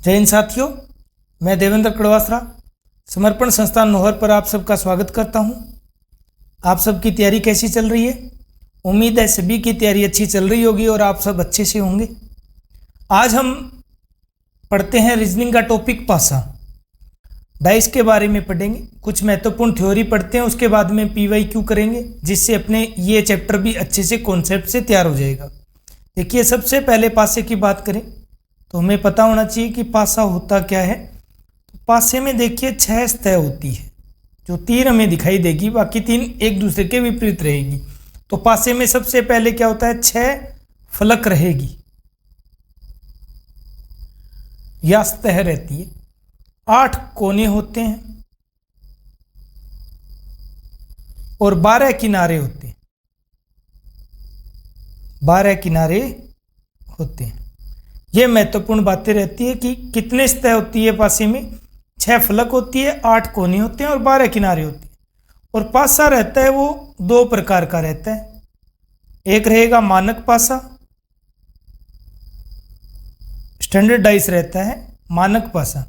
जय हिंद साथियों, मैं देवेंद्र कड़वासरा समर्पण संस्थान नोहर पर आप सबका स्वागत करता हूं। आप सबकी तैयारी कैसी चल रही है? उम्मीद है सभी की तैयारी अच्छी चल रही होगी और आप सब अच्छे से होंगे। आज हम पढ़ते हैं रीजनिंग का टॉपिक पासा। डाइस के बारे में पढ़ेंगे, कुछ महत्वपूर्ण थ्योरी पढ़ते हैं, उसके बाद में PYQ करेंगे, जिससे अपने ये चैप्टर भी अच्छे से कॉन्सेप्ट से तैयार हो जाएगा। देखिए, सबसे पहले पासे की बात करें तो हमें पता होना चाहिए कि पासा होता क्या है। तो पासे में देखिए 6 सतह होती है, जो 3 हमें दिखाई देगी, बाकी 3 एक दूसरे के विपरीत रहेगी। तो पासे में सबसे पहले क्या होता है, 6 फलक रहेगी या सतह रहती है, 8 कोने होते हैं और 12 किनारे होते हैं। 12 किनारे होते हैं। ये महत्वपूर्ण बातें रहती है कि कितने सतह होती है पासे में, 6 फलक होती है, 8 कोने होते हैं और 12 किनारे होते हैं। और पासा रहता है वो 2 प्रकार का रहता है। एक रहेगा मानक पासा, स्टैंडर्डाइज रहता है मानक पासा,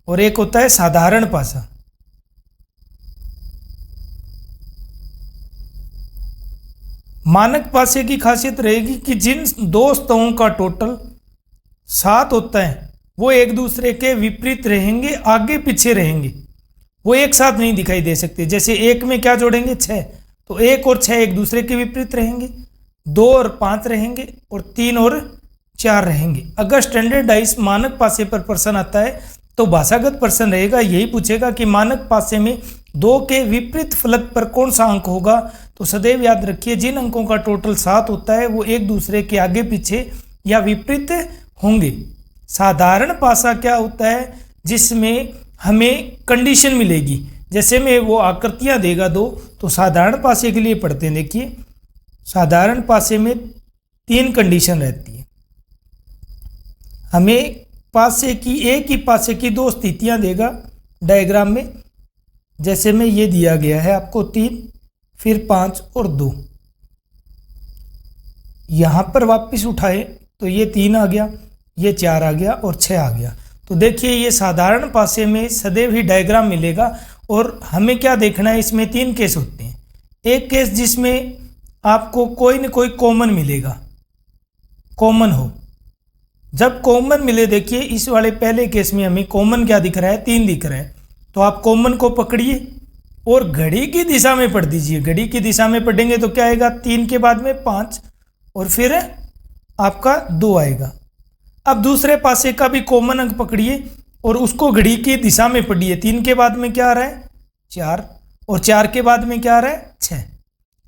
और एक होता है साधारण पासा। मानक पासे की खासियत रहेगी कि जिन 2 सतहों का टोटल 7 होता है वो एक दूसरे के विपरीत रहेंगे, आगे पीछे रहेंगे, वो एक साथ नहीं दिखाई दे सकते। जैसे एक में क्या जोड़ेंगे, 6, तो 1 और 6 एक दूसरे के विपरीत रहेंगे, 2 और 5 रहेंगे और 3 और 4 रहेंगे। अगर स्टैंडर्डाइज मानक पासे पर प्रश्न आता है तो भाषागत प्रश्न रहेगा, यही पूछेगा कि मानक पासे में 2 के विपरीत फलक पर कौन सा अंक होगा। तो सदैव याद रखिए, जिन अंकों का टोटल 7 होता है वो एक दूसरे के आगे पीछे या विपरीत होंगे। साधारण पासा क्या होता है, जिसमें हमें कंडीशन मिलेगी, जैसे में वो आकृतियां देगा 2। तो साधारण पासे के लिए पढ़ते हैं। देखिए, साधारण पासे में 3 कंडीशन रहती है। हमें पासे की एक ही पासे की 2 स्थितियां देगा डायग्राम में, जैसे में ये दिया गया है आपको 3, फिर 5 और 2। यहां पर वापस उठाए तो ये 3 आ गया, ये 4 आ गया और 6 आ गया। तो देखिए, ये साधारण पासे में सदैव ही डायग्राम मिलेगा। और हमें क्या देखना है, इसमें 3 केस होते हैं। एक केस जिसमें आपको कोई न कोई कॉमन मिलेगा, कॉमन हो। जब कॉमन मिले, देखिए इस वाले पहले केस में हमें कॉमन क्या दिख रहा है, 3 दिख रहा है। तो आप कॉमन को पकड़िए और घड़ी की दिशा में पढ़ दीजिए। घड़ी की दिशा में पढ़ेंगे तो क्या आएगा, 3 के बाद में 5 और फिर आपका 2 आएगा। अब दूसरे पासे का भी कॉमन अंक पकड़िए और उसको घड़ी की दिशा में पढ़िए। 3 के बाद में क्या आ रहा है, 4, और 4 के बाद में क्या आ रहा है, 6।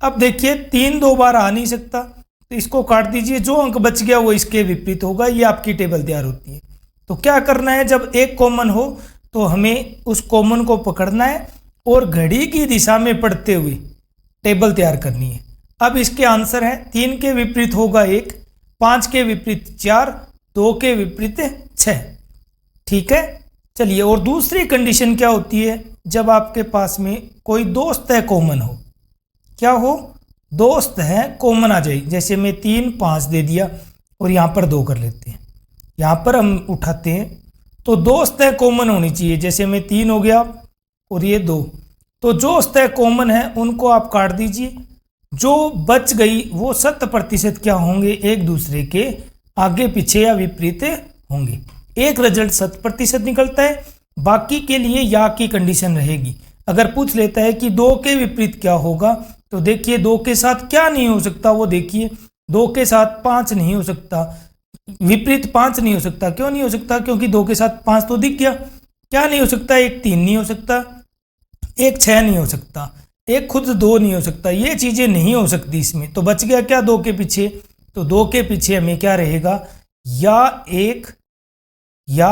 अब देखिए, 3 2 बार आ नहीं सकता, तो इसको काट दीजिए। जो अंक बच गया वो इसके विपरीत होगा। ये आपकी टेबल तैयार होती है। तो क्या करना है, जब एक कॉमन हो तो हमें उस कॉमन को पकड़ना है और घड़ी की दिशा में पढ़ते हुए टेबल तैयार करनी है। अब इसके आंसर है, 3 के विपरीत होगा 1, 5 के विपरीत 4, 2 के विपरीत 6। ठीक है, चलिए। और दूसरी कंडीशन क्या होती है, जब आपके पास में कोई 2 सतह कॉमन हो। क्या हो, 2 सतह कॉमन आ जाए। जैसे मैं 3 5 दे दिया और यहाँ पर 2 कर लेते हैं। यहाँ पर हम उठाते हैं तो 2 सतह कॉमन होनी चाहिए। जैसे में 3 हो गया और ये 2, तो जो सतह कॉमन है उनको आप काट दीजिए। जो बच गई वो 100% क्या होंगे, एक दूसरे के आगे पीछे या विपरीत होंगे। एक रिजल्ट 100% निकलता है, बाकी के लिए या की कंडीशन रहेगी। अगर पूछ लेता है कि 2 के विपरीत क्या होगा, तो देखिए 2 के साथ क्या नहीं हो सकता, वो देखिए 2 के साथ 5 नहीं हो सकता, विपरीत 5 नहीं हो सकता। क्यों नहीं हो सकता, क्योंकि 2 के साथ 5 तो दिख गया। क्या नहीं हो सकता, एक 3 नहीं हो सकता, एक 6 नहीं हो सकता, एक खुद 2 नहीं हो सकता। ये चीजें नहीं हो सकती इसमें। तो बच गया क्या 2 के पीछे, तो 2 के पीछे हमें क्या रहेगा, या 1 या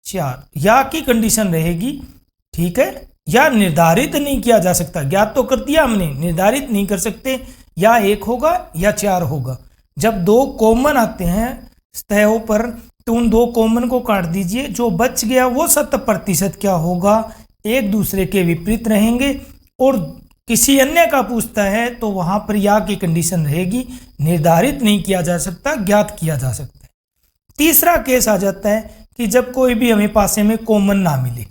4, या की कंडीशन रहेगी। ठीक है, या निर्धारित नहीं किया जा सकता, ज्ञात तो कर दिया हमने, निर्धारित नहीं कर सकते। या 1 होगा या 4 होगा। जब 2 कॉमन आते हैं सतहों पर, तो उन 2 कॉमन को काट दीजिए। जो बच गया वो 100% क्या होगा, एक दूसरे के विपरीत रहेंगे। और किसी अन्य का पूछता है तो वहां पर या की कंडीशन रहेगी, निर्धारित नहीं किया जा सकता, ज्ञात किया जा सकता है। तीसरा केस आ जाता है कि जब कोई भी हमें पासे में कॉमन ना मिले,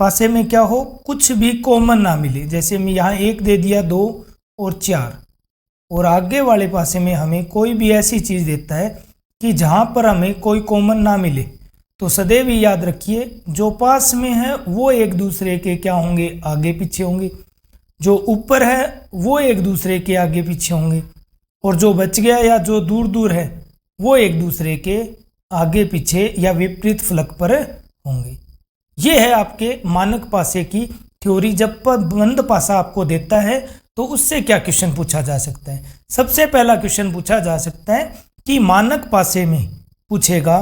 पासे में क्या हो, कुछ भी कॉमन ना मिले, जैसे मैं यहाँ 1 दे दिया, 2 और 4, और आगे वाले पासे में हमें कोई भी ऐसी चीज़ देता है कि जहाँ पर हमें कोई कॉमन ना मिले, तो सदैव ही याद रखिए जो पास में है वो एक दूसरे के क्या होंगे, आगे पीछे होंगे, जो ऊपर है वो एक दूसरे के आगे पीछे होंगे, और जो बच गया या जो दूर दूर है वो एक दूसरे के आगे पीछे या विपरीत फलक पर होंगे। ये है आपके मानक पासे की थ्योरी। जब बंद पासा आपको देता है तो उससे क्या क्वेश्चन पूछा जा सकता है। सबसे पहला क्वेश्चन पूछा जा सकता है कि मानक पासे में पूछेगा,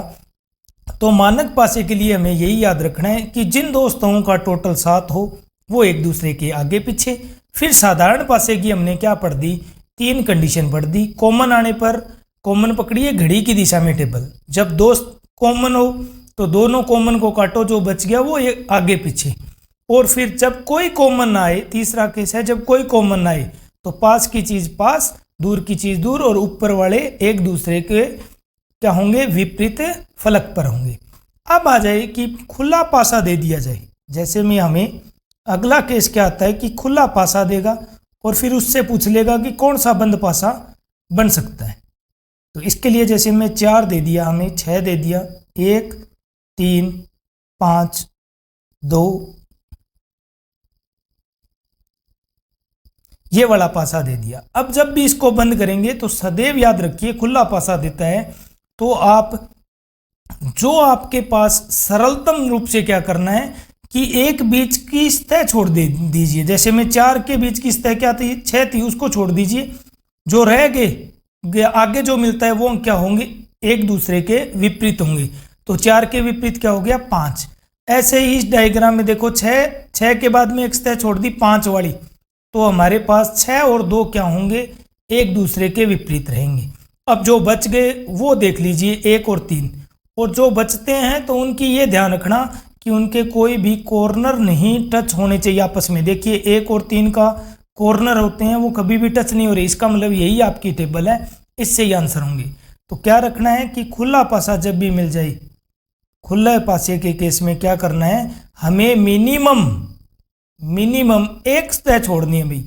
तो मानक पासे के लिए हमें यही याद रखना है कि जिन दो स्तंभों का टोटल 7 हो वो एक दूसरे के आगे पीछे। फिर साधारण पासे की हमने क्या पढ़ दी, 3 कंडीशन पढ़ दी। कॉमन आने पर कॉमन पकड़िए, घड़ी की दिशा में टेबल, जब दो कॉमन हो तो दोनों कॉमन को काटो, जो बच गया वो आगे पीछे। और फिर जब कोई कॉमन ना आए, तीसरा केस है जब कोई कॉमन ना आए तो पास की चीज पास, दूर की चीज दूर, और ऊपर वाले एक दूसरे के क्या होंगे, विपरीत फलक पर होंगे। अब आ जाए कि खुला पासा दे दिया जाए, जैसे में हमें अगला केस क्या आता है कि खुला पासा देगा और फिर उससे पूछ लेगा कि कौन सा बंद पासा बन सकता है। तो इसके लिए जैसे में 4 दे दिया, हमें 6 दे दिया, 1 3 5 2, ये वाला पासा दे दिया। अब जब भी इसको बंद करेंगे तो सदैव याद रखिए खुला पासा देता है तो आप जो आपके पास सरलतम रूप से क्या करना है कि एक बीच की सतह छोड़ दीजिए। जैसे में 4 के बीच की सतह क्या थी, 6 थी, उसको छोड़ दीजिए। जो रह गए आगे जो मिलता है वो क्या होंगे, एक दूसरे के विपरीत होंगे। तो 4 के विपरीत क्या हो गया, 5। ऐसे ही इस डायग्राम में देखो 6 के बाद में एक सतह छोड़ दी 5 वाली, तो हमारे पास 6 और 2 क्या होंगे, एक दूसरे के विपरीत रहेंगे। अब जो बच गए वो देख लीजिए 1 और 3, और जो बचते हैं तो उनकी ये ध्यान रखना कि उनके कोई भी कॉर्नर नहीं टच होने चाहिए आपस में। देखिए 1 और 3 का कॉर्नर होते हैं वो कभी भी टच नहीं हो रहे, इसका मतलब यही आपकी टेबल है, इससे ही आंसर होंगे। तो क्या रखना है कि खुला पासा जब भी मिल जाए, खुले पासे के केस में क्या करना है, हमें मिनिमम एक सतह छोड़नी है भाई,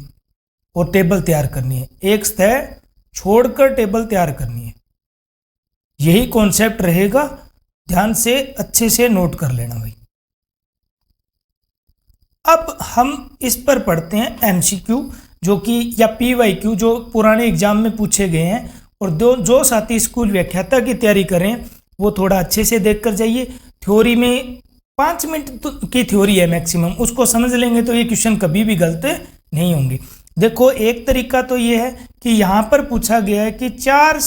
और टेबल तैयार करनी है। एक सतह छोड़कर टेबल तैयार करनी है, यही कॉन्सेप्ट रहेगा। ध्यान से अच्छे से नोट कर लेना भाई। अब हम इस पर पढ़ते हैं एमसीक्यू, जो कि या पीवाईक्यू, जो पुराने एग्जाम में पूछे गए हैं। और जो साथी स्कूल व्याख्याता की तैयारी करें वो थोड़ा अच्छे से देख कर जाइए। थ्योरी में 5 मिनट की थ्योरी है मैक्सिमम, उसको समझ लेंगे तो ये क्वेश्चन कभी भी गलत नहीं होंगे। देखो एक तरीका तो ये है कि यहाँ पर पूछा गया है कि 4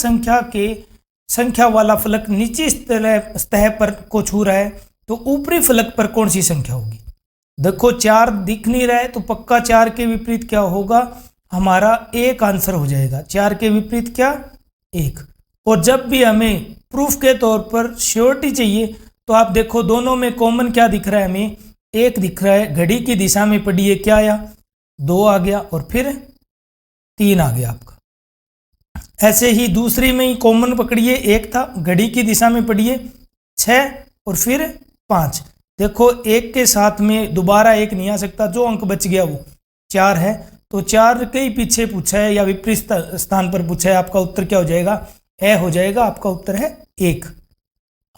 संख्या वाला फलक नीचे सतह पर को छू रहा है, तो ऊपरी फलक पर कौन सी संख्या होगी। देखो 4 दिख नहीं रहा है तो पक्का 4 के विपरीत क्या होगा, हमारा 1 आंसर हो जाएगा। 4 के विपरीत क्या, 1। और जब भी हमें प्रूफ के तौर पर श्योरिटी चाहिए तो आप देखो दोनों में कॉमन क्या दिख रहा है, हमें 1 दिख रहा है। घड़ी की दिशा में पढ़िए क्या आया, 2 आ गया, और फिर 3 आ गया आपका। ऐसे ही दूसरी में ही कॉमन पकड़िए, 1 था, घड़ी की दिशा में पढ़िए 6 और फिर 5। देखो 1 के साथ में दोबारा 1 नहीं आ सकता, जो अंक बच गया वो 4 है। तो 4 के ही पीछे पूछा है या विपरीत स्थान पर पूछा है, आपका उत्तर क्या हो जाएगा, ए हो जाएगा। आपका उत्तर है 1।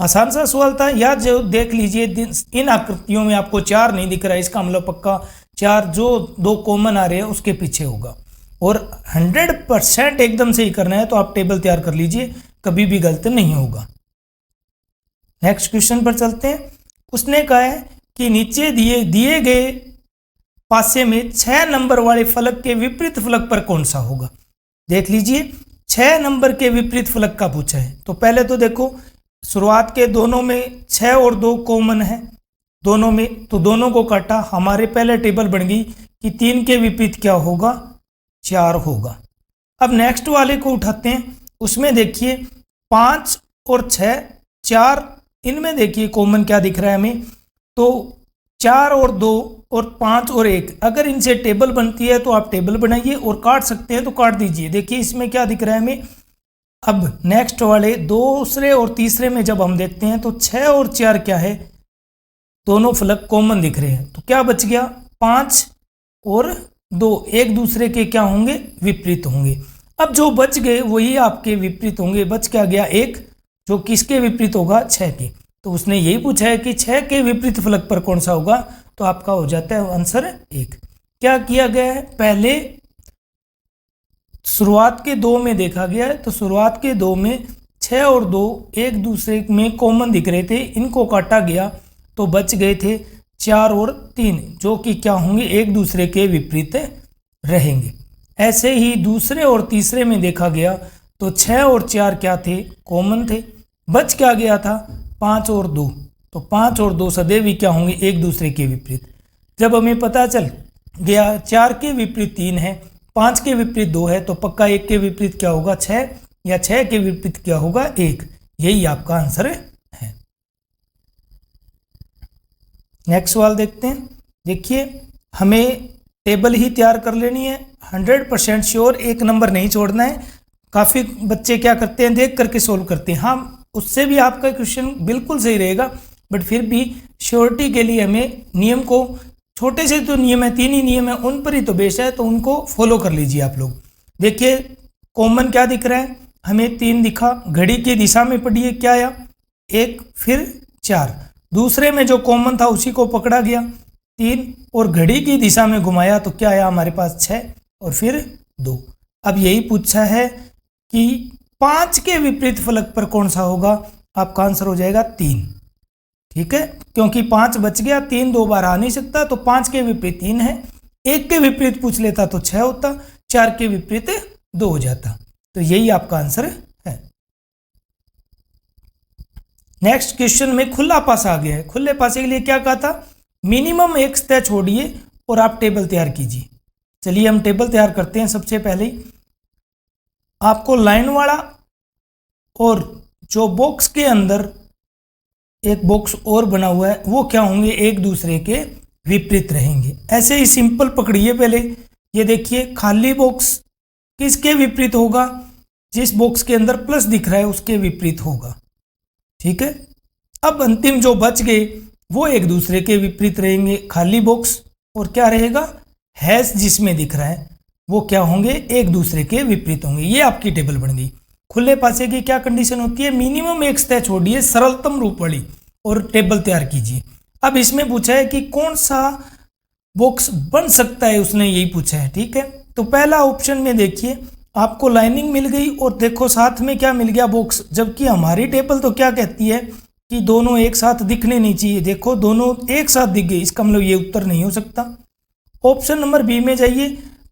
आसान सा सवाल था। या जो देख लीजिए इन आकृतियों में आपको 4 नहीं दिख रहा है, इसका मतलब पक्का 4 जो 2 कॉमन आ रहे हैं उसके पीछे होगा। और 100% एकदम से ही करना है तो आप टेबल तैयार कर लीजिए, कभी भी गलत नहीं होगा। नेक्स्ट क्वेश्चन पर चलते हैं। उसने कहा है कि नीचे दिए गए पासे में 6 नंबर वाले फलक के विपरीत फलक पर कौन सा होगा। देख लीजिए 6 नंबर के विपरीत फलक का पूछा है। तो पहले तो देखो शुरुआत के दोनों में 6 और 2 कॉमन है दोनों में, तो दोनों को काटा, हमारे पहले टेबल बन गई कि 3 के विपरीत क्या होगा, 4 होगा। अब नेक्स्ट वाले को उठाते हैं, उसमें देखिए 5 और 6, 4, इनमें देखिए कॉमन क्या दिख रहा है हमें, तो 4 और 2 और 5 और 1, अगर इनसे टेबल बनती है तो आप टेबल बनाइए, और काट सकते हैं तो काट दीजिए। देखिए इसमें क्या दिख रहा है हमें, अब नेक्स्ट वाले दूसरे और तीसरे में जब हम देखते हैं तो 6 और 4 क्या है, दोनों फलक कॉमन दिख रहे हैं। तो क्या बच गया, 5 और 2 एक दूसरे के क्या होंगे, विपरीत होंगे। अब जो बच गए वही आपके विपरीत होंगे। बच क्या गया, 1 जो किसके विपरीत होगा, 6 के। तो उसने यही पूछा है कि 6 के विपरीत फलक पर कौन सा होगा, तो आपका हो जाता है आंसर 1। क्या किया गया है, पहले शुरुआत के 2 में देखा गया है, तो शुरुआत के 2 में 6 और 2 एक दूसरे में कॉमन दिख रहे थे, इनको काटा गया तो बच गए थे 4 और 3 जो कि क्या होंगे, एक दूसरे के विपरीत रहेंगे। ऐसे ही दूसरे और तीसरे में देखा गया तो 6 और 4 क्या थे, कॉमन थे। बच क्या गया था, 5 और 2, तो 5 और 2 सदैव ही क्या होंगे, एक दूसरे के विपरीत। जब हमें पता चल गया 4 के विपरीत 3 है, 5 के विपरीत 2 है, तो पक्का 1 के विपरीत क्या होगा, 6, या 6 के विपरीत क्या होगा, 1। यही आपका आंसर है। नेक्स्ट सवाल देखते हैं। देखिए हमें टेबल ही तैयार कर लेनी है, 100% श्योर, एक नंबर नहीं छोड़ना है। काफ़ी बच्चे क्या करते हैं, देख करके सोल्व करते हैं। हाँ, उससे भी आपका क्वेश्चन बिल्कुल सही रहेगा, बट फिर भी श्योरिटी के लिए हमें नियम को, छोटे से तो नियम है, 3 ही नियम है, उन पर ही तो बेस है, तो उनको फॉलो कर लीजिए आप लोग। देखिए कॉमन क्या दिख रहा है, हमें 3 दिखा, घड़ी की दिशा में पढ़िए क्या आया, 1 फिर 4। दूसरे में जो कॉमन था उसी को पकड़ा गया, 3, और घड़ी की दिशा में घुमाया तो क्या आया हमारे पास, 6 और फिर 2। अब यही पूछा है कि 5 के विपरीत फलक पर कौन सा होगा, आपका आंसर हो जाएगा 3। ठीक है, क्योंकि 5 बच गया, 3 2 बार आ नहीं सकता, तो 5 के विपरीत 3 है। 1 के विपरीत पूछ लेता तो 6 होता, 4 के विपरीत 2 हो जाता। तो यही आपका आंसर है। नेक्स्ट क्वेश्चन में खुला पासा आ गया है। खुले पासे के लिए क्या कहा था, मिनिमम एक सतह छोड़िए और आप टेबल तैयार कीजिए। चलिए हम टेबल तैयार करते हैं। सबसे पहले आपको लाइन वाला और जो बॉक्स के अंदर एक बॉक्स और बना हुआ है वो क्या होंगे, एक दूसरे के विपरीत रहेंगे। ऐसे ही सिंपल पकड़िए। पहले ये देखिए, खाली बॉक्स किसके विपरीत होगा, जिस बॉक्स के अंदर प्लस दिख रहा है उसके विपरीत होगा। ठीक है, अब अंतिम जो बच गए वो एक दूसरे के विपरीत रहेंगे। खाली बॉक्स और क्या रहेगा, हैश जिसमें दिख रहा है वो क्या होंगे, एक दूसरे के विपरीत होंगे। ये आपकी टेबल बन गई। खुले पासे की क्या कंडीशन होती है, मिनिमम एक सतह छोड़िए सरलतम रूप वाली और टेबल तैयार कीजिए। अब इसमें पूछा है कि कौन सा बॉक्स बन सकता है, उसने यही पूछा है। ठीक है, तो पहला ऑप्शन में देखिए आपको लाइनिंग मिल गई और देखो साथ में क्या मिल गया, बॉक्स। जबकि हमारी टेबल तो क्या कहती है कि दोनों एक साथ दिखने नहीं चाहिए। देखो दोनों एक साथ दिख गए, इसका मतलब ये उत्तर नहीं हो सकता। ऑप्शन नंबर बी में जाइए,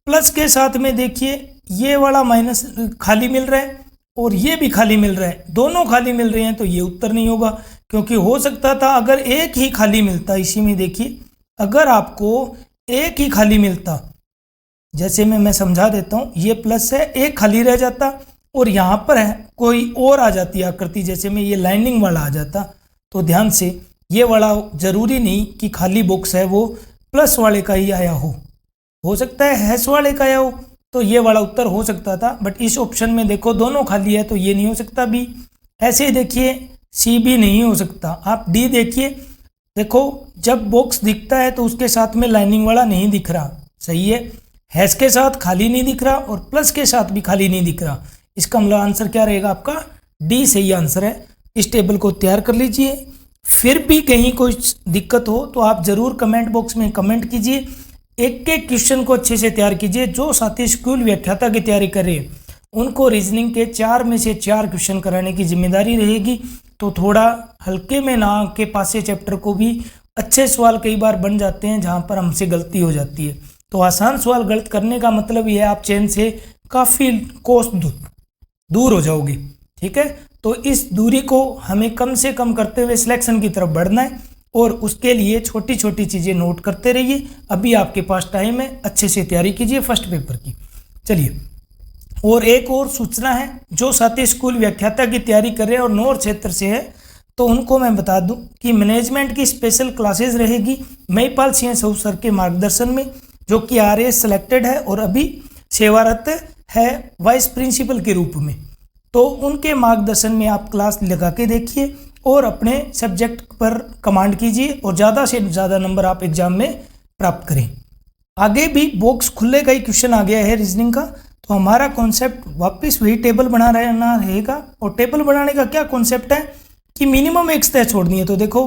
प्लस के साथ में देखिए ये वाला माइनस खाली मिल रहा है और ये भी खाली मिल रहा है, दोनों खाली मिल रहे हैं, तो ये उत्तर नहीं होगा। क्योंकि हो सकता था अगर एक ही खाली मिलता, इसी में देखिए अगर आपको एक ही खाली मिलता, जैसे मैं समझा देता हूँ, ये प्लस है, एक खाली रह जाता और यहाँ पर है कोई और आ जाती आकृति, जैसे में ये लाइनिंग वाला आ जाता, तो ध्यान से ये वाला जरूरी नहीं कि खाली बॉक्स है वो प्लस वाले का ही आया हो सकता है हैश वाले का आया हो, तो ये वाला उत्तर हो सकता था। बट इस ऑप्शन में देखो दोनों खाली है तो ये नहीं हो सकता बी। ऐसे ही देखिए सी भी नहीं हो सकता। आप डी देखिए, देखो जब बॉक्स दिखता है तो उसके साथ में लाइनिंग वाला नहीं दिख रहा, सही है, हैश के साथ खाली नहीं दिख रहा और प्लस के साथ भी खाली नहीं दिख रहा। इसका मतलब आंसर क्या रहेगा आपका, डी सही आंसर है। इस टेबल को तैयार कर लीजिए। फिर भी कहीं कोई दिक्कत हो तो आप जरूर कमेंट बॉक्स में कमेंट कीजिए। एक एक क्वेश्चन को अच्छे से तैयार कीजिए। जो साथी स्कूल व्याख्याता की तैयारी कर रहे हैं उनको रीजनिंग के 4 में से 4 क्वेश्चन कराने की जिम्मेदारी रहेगी। तो थोड़ा हल्के में ना के पासे चैप्टर को भी अच्छे सवाल कई बार बन जाते हैं जहां पर हमसे गलती हो जाती है। तो आसान सवाल गलत करने का मतलब ये है आप चैन से काफ़ी कोस दूर हो जाओगे। ठीक है, तो इस दूरी को हमें कम से कम करते हुए सिलेक्शन की तरफ बढ़ना है और उसके लिए छोटी छोटी चीज़ें नोट करते रहिए। अभी आपके पास टाइम है, अच्छे से तैयारी कीजिए फर्स्ट पेपर की। चलिए, और एक और सूचना है, जो साथी स्कूल व्याख्याता की तैयारी कर रहे हैं और नौर क्षेत्र से है तो उनको मैं बता दूं कि मैनेजमेंट की स्पेशल क्लासेस रहेगी महिपाल सिंह साहू सर के मार्गदर्शन में, जो कि RAS सेलेक्टेड है और अभी सेवारत है वाइस प्रिंसिपल के रूप में। तो उनके मार्गदर्शन में आप क्लास लगा के देखिए और अपने सब्जेक्ट पर कमांड कीजिए और ज़्यादा से ज़्यादा नंबर आप एग्जाम में प्राप्त करें। आगे भी बॉक्स खुलेगा ही क्वेश्चन आ गया है रीजनिंग का, तो हमारा कॉन्सेप्ट वापस वही टेबल बना रहना रहेगा। और टेबल बनाने का क्या कॉन्सेप्ट है कि मिनिमम एक सतह छोड़नी है। तो देखो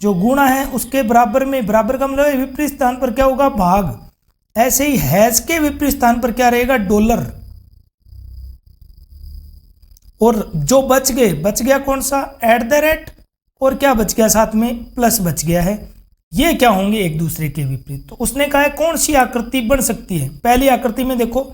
जो गुणा है उसके बराबर में, बराबर का मतलब विपरीत स्थान पर क्या होगा, भाग। ऐसे ही हैज के विपरीत स्थान पर क्या रहेगा, डॉलर। और जो बच गया कौन सा, एट द रेट, और क्या बच गया साथ में, प्लस बच गया है। ये क्या होंगे, एक दूसरे के विपरीत। तो उसने कहा है कौन सी आकृति बन सकती है। पहली आकृति में देखो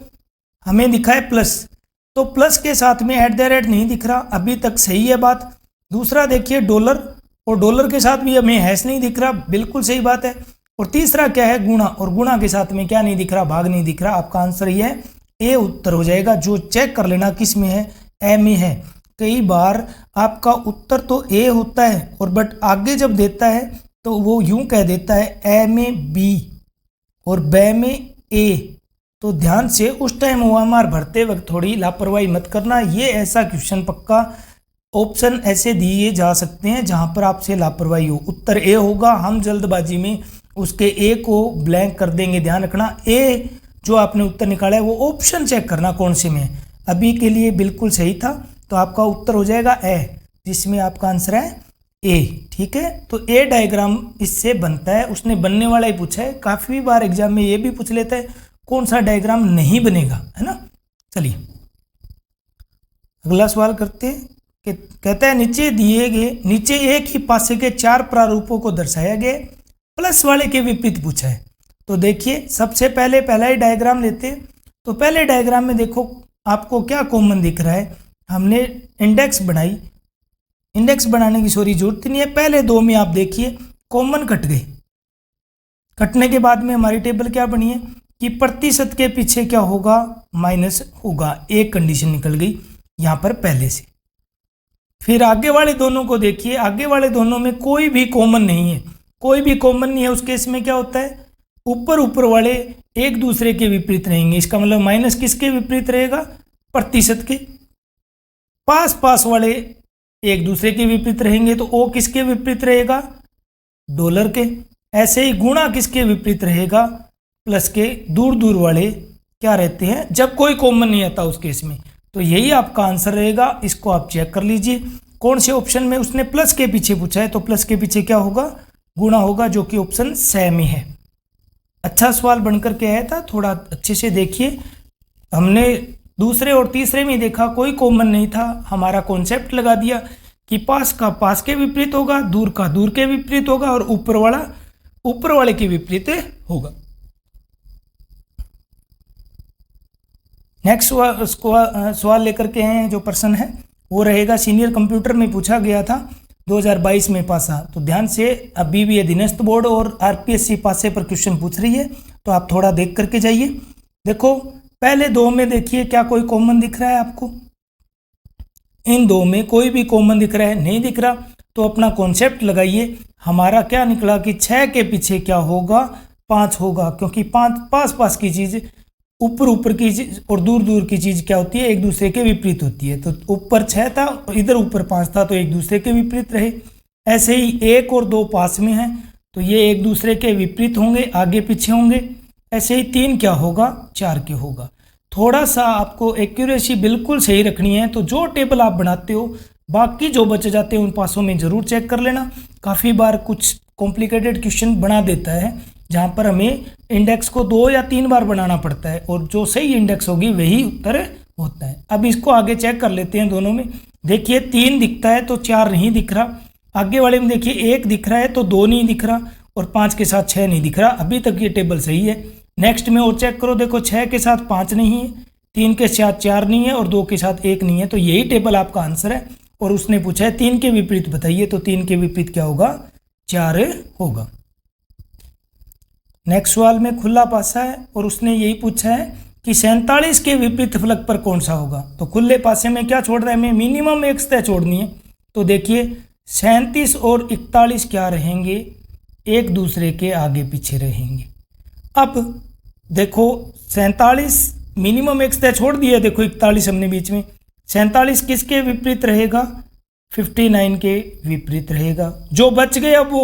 हमें दिखा है प्लस, तो प्लस के साथ में एट द रेट नहीं दिख रहा, अभी तक सही है बात। दूसरा देखिए डॉलर, और डॉलर के साथ भी हमें हैश नहीं दिख रहा, बिल्कुल सही बात है। और तीसरा क्या है, गुणा, और गुणा के साथ में क्या नहीं दिख रहा, भाग नहीं दिख रहा। आपका आंसर ये है ए उत्तर हो जाएगा। जो चेक कर लेना किस में है, ए में है। कई बार आपका उत्तर तो ए होता है और बट आगे जब देता है तो वो यूं कह देता है ए में बी और बे में ए। तो ध्यान से उस टाइम ओएमआर भरते वक्त थोड़ी लापरवाही मत करना। ये ऐसा क्वेश्चन पक्का ऑप्शन ऐसे दिए जा सकते हैं जहां पर आपसे लापरवाही हो। उत्तर ए होगा, हम जल्दबाजी में उसके ए को ब्लैंक कर देंगे। ध्यान रखना, ए जो आपने उत्तर निकाला है वो ऑप्शन चेक करना कौन से में। अभी के लिए बिल्कुल सही था, तो आपका उत्तर हो जाएगा ए, जिसमें आपका आंसर है ए। ठीक है, तो ए डायग्राम इससे बनता है। उसने बनने वाला ही पूछा है, काफ़ी बार एग्जाम में ये भी पूछ लेता है कौन सा डायग्राम नहीं बनेगा, है ना। चलिए अगला सवाल करते हैं कि कहता है नीचे एक ही पासे के 4 प्रारूपों को दर्शाया गया, प्लस वाले के विपरीत पूछा है। तो देखिए सबसे पहले पहला ही डायग्राम लेते हैं। तो पहले डायग्राम में देखो आपको क्या कॉमन दिख रहा है। हमने इंडेक्स बनाई, इंडेक्स बनाने की जरूरत नहीं है। पहले 2 में आप देखिए कॉमन कट गए। कटने के बाद में हमारी टेबल क्या बनी है कि प्रतिशत के पीछे क्या होगा, माइनस होगा। एक कंडीशन निकल गई यहाँ पर पहले से। फिर आगे वाले दोनों को देखिए, आगे वाले दोनों में कोई भी कॉमन नहीं है, कोई भी कॉमन नहीं है। उस केस में क्या होता है, ऊपर वाले एक दूसरे के विपरीत रहेंगे। इसका मतलब माइनस किसके विपरीत रहेगा, प्रतिशत के। पास वाले एक दूसरे के विपरीत रहेंगे, तो ओ किसके विपरीत रहेगा, डॉलर के। ऐसे ही गुणा किसके विपरीत रहेगा, प्लस के। दूर वाले क्या रहते हैं, जब कोई कॉमन नहीं आता उस केस में। तो यही आपका आंसर रहेगा। इसको आप चेक कर लीजिए कौन से ऑप्शन में। उसने प्लस के पीछे पूछा है, तो प्लस के पीछे क्या होगा, गुणा होगा, जो कि ऑप्शन स में है। अच्छा सवाल बनकर के आया था, थोड़ा अच्छे से देखिए। हमने दूसरे और तीसरे में देखा कोई कॉमन नहीं था, हमारा कॉन्सेप्ट लगा दिया कि पास का पास के विपरीत होगा, दूर का दूर के विपरीत होगा, और ऊपर वाले के विपरीत होगा। नेक्स्ट सवाल लेकर के हैं जो प्रश्न है वो रहेगा सीनियर कंप्यूटर में पूछा गया था 2022 में पासा। तो ध्यान से, अभी भी अधीनस्थ बोर्ड और आरपीएससी पासे पर क्वेश्चन पूछ रही है, तो आप थोड़ा देख करके जाइए। देखो पहले 2 में देखिए क्या कोई कॉमन दिख रहा है आपको, इन 2 में कोई भी कॉमन दिख रहा है, नहीं दिख रहा। तो अपना कॉन्सेप्ट लगाइए। हमारा क्या निकला कि 6 के पीछे क्या होगा, 5 होगा, क्योंकि 5 पास की चीज, ऊपर की चीज और दूर की चीज क्या होती है, एक दूसरे के विपरीत होती है। तो ऊपर 6 था, इधर ऊपर 5 था, तो एक दूसरे के विपरीत रहे। ऐसे ही 1 और 2 पास में हैं, तो ये एक दूसरे के विपरीत होंगे, आगे पीछे होंगे। ऐसे ही 3 क्या होगा, 4 के होगा। थोड़ा सा आपको एक्यूरेसी बिल्कुल सही रखनी है। तो जो टेबल आप बनाते हो, बाकी जो बच जाते हैं उन पासों में जरूर चेक कर लेना। काफ़ी बार कुछ कॉम्प्लिकेटेड क्वेश्चन बना देता है जहाँ पर हमें इंडेक्स को 2 या 3 बार बनाना पड़ता है, और जो सही इंडेक्स होगी वही उत्तर होता है। अब इसको आगे चेक कर लेते हैं दोनों में। देखिए 3 दिखता है तो 4 नहीं दिख रहा। आगे वाले में देखिए 1 दिख रहा है तो 2 नहीं दिख रहा, और 5 के साथ 6 नहीं दिख रहा। अभी तक ये टेबल सही है। नेक्स्ट में और चेक करो, देखो 6 के साथ 5 नहीं है, 3 के साथ 4 नहीं है, और 2 के साथ 1 नहीं है। तो यही टेबल आपका आंसर है। और उसने पूछा है 3 के विपरीत बताइए, तो 3 के विपरीत क्या होगा, 4 होगा। नेक्स्ट सवाल में खुला पासा है, और उसने यही पूछा है कि 47 के विपरीत फलक पर कौन सा होगा। तो खुले पासे में क्या छोड़ रहा है, हमें मिनिमम एक सतह छोड़नी है। तो देखिए 37 और 41 क्या रहेंगे, एक दूसरे के आगे पीछे रहेंगे। अब देखो 47 मिनिमम एक सतह छोड़ दिया, देखो 41 हमने बीच में, 47 किसके विपरीत रहेगा? 59 के विपरीत रहेगा। जो बच गए अब वो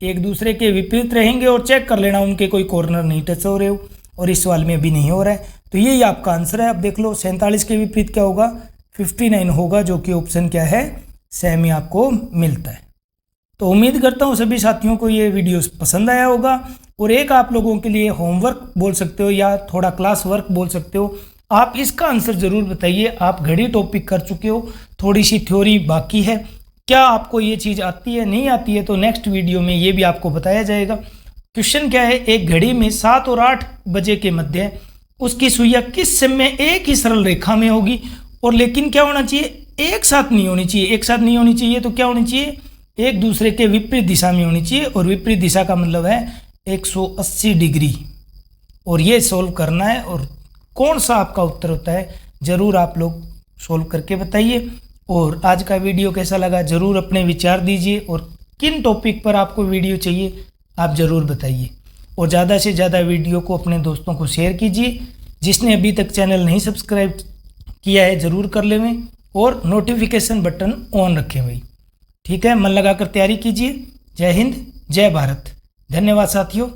एक दूसरे के विपरीत रहेंगे और चेक कर लेना उनके कोई कॉर्नर नहीं टच हो रहे हो, और इस सवाल में अभी नहीं हो रहा है। तो यही आपका आंसर है। अब देख लो 47 के विपरीत क्या होगा? 59 होगा, जो कि ऑप्शन क्या है? सेमी आपको मिलता है। तो उम्मीद करता हूँ सभी साथियों को ये वीडियो पसंद आया होगा। और एक आप लोगों के लिए होमवर्क बोल सकते हो या थोड़ा क्लास वर्क बोल सकते हो, आप इसका आंसर ज़रूर बताइए। आप घड़ी टॉपिक कर चुके हो, थोड़ी सी थ्योरी बाकी है, क्या आपको ये चीज़ आती है नहीं आती है? तो नेक्स्ट वीडियो में ये भी आपको बताया जाएगा। क्वेश्चन क्या है? एक घड़ी में 7 और 8 बजे के मध्य उसकी सुइयां किस समय एक ही सरल रेखा में होगी, और लेकिन क्या होना चाहिए? एक साथ नहीं होनी चाहिए। एक साथ नहीं होनी चाहिए तो क्या होनी चाहिए? एक दूसरे के विपरीत दिशा में होनी चाहिए, और विपरीत दिशा का मतलब है 180 डिग्री। और ये सोल्व करना है, और कौन सा आपका उत्तर होता है ज़रूर आप लोग सोल्व करके बताइए। और आज का वीडियो कैसा लगा ज़रूर अपने विचार दीजिए, और किन टॉपिक पर आपको वीडियो चाहिए आप ज़रूर बताइए। और ज़्यादा से ज़्यादा वीडियो को अपने दोस्तों को शेयर कीजिए। जिसने अभी तक चैनल नहीं सब्सक्राइब किया है ज़रूर कर लें, और नोटिफिकेशन बटन ऑन रखें भाई। ठीक है, मन लगाकर तैयारी कीजिए। जय हिंद, जय भारत। धन्यवाद साथियों।